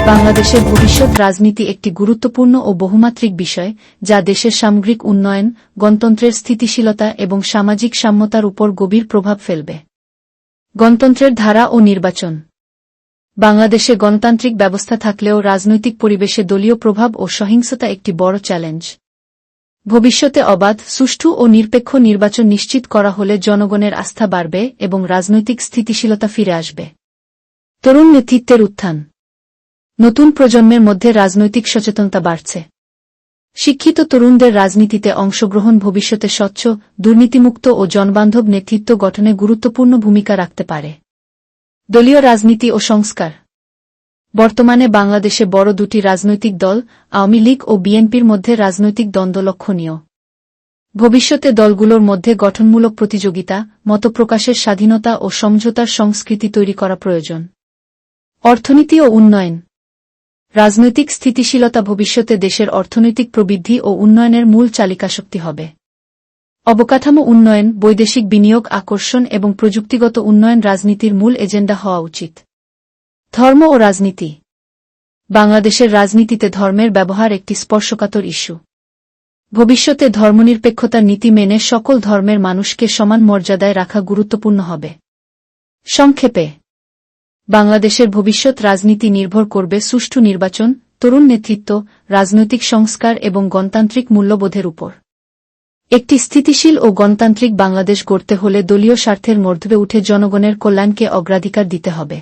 বাংলাদেশের ভবিষ্যৎ রাজনীতি একটি গুরুত্বপূর্ণ ও বহুমাত্রিক বিষয়, যা দেশের সামগ্রিক উন্নয়ন, গণতন্ত্রের স্থিতিশীলতা এবং সামাজিক সাম্যতার উপর গভীর প্রভাব ফেলবে। গণতন্ত্রের ধারা ও নির্বাচন। বাংলাদেশে গণতান্ত্রিক ব্যবস্থা থাকলেও রাজনৈতিক পরিবেশে দলীয় প্রভাব ও সহিংসতা একটি বড় চ্যালেঞ্জ। ভবিষ্যতে অবাধ, সুষ্ঠু ও নিরপেক্ষ নির্বাচন নিশ্চিত করা হলে জনগণের আস্থা বাড়বে এবং রাজনৈতিক স্থিতিশীলতা ফিরে আসবে। তরুণ নেতৃত্বের উত্থান। নতুন প্রজন্মের মধ্যে রাজনৈতিক সচেতনতা বাড়ছে। শিক্ষিত তরুণদের রাজনীতিতে অংশগ্রহণ ভবিষ্যতে স্বচ্ছ, দুর্নীতিমুক্ত ও জনবান্ধব নেতৃত্ব গঠনে গুরুত্বপূর্ণ ভূমিকা রাখতে পারে। দলীয় রাজনীতি ও সংস্কার। বর্তমানে বাংলাদেশে বড় দুটি রাজনৈতিক দল, আওয়ামী লীগ ও বিএনপির মধ্যে রাজনৈতিক দ্বন্দ্ব লক্ষণীয়। ভবিষ্যতে দলগুলোর মধ্যে গঠনমূলক প্রতিযোগিতা, মতপ্রকাশের স্বাধীনতা ও সমঝোতার সংস্কৃতি তৈরি করা প্রয়োজন। অর্থনীতি ও উন্নয়ন। রাজনৈতিক স্থিতিশীলতা ভবিষ্যতে দেশের অর্থনৈতিক প্রবৃদ্ধি ও উন্নয়নের মূল চালিকাশক্তি হবে। অবকাঠামো উন্নয়ন, বৈদেশিক বিনিয়োগ আকর্ষণ এবং প্রযুক্তিগত উন্নয়ন রাজনীতির মূল এজেন্ডা হওয়া উচিত। ধর্ম ও রাজনীতি। বাংলাদেশের রাজনীতিতে ধর্মের ব্যবহার একটি স্পর্শকাতর ইস্যু। ভবিষ্যতে ধর্মনিরপেক্ষতার নীতি মেনে সকল ধর্মের মানুষকে সমান মর্যাদায় রাখা গুরুত্বপূর্ণ হবে। সংক্ষেপে, বাংলাদেশের ভবিষ্যৎ রাজনীতি নির্ভর করবে সুষ্ঠু নির্বাচন, তরুণ নেতৃত্ব, রাজনৈতিক সংস্কার এবং গণতান্ত্রিক মূল্যবোধের উপর। একটি স্থিতিশীল ও গণতান্ত্রিক বাংলাদেশ গড়তে হলে দলীয় স্বার্থের ঊর্ধ্বে উঠে জনগণের কল্যাণকে অগ্রাধিকার দিতে হবে।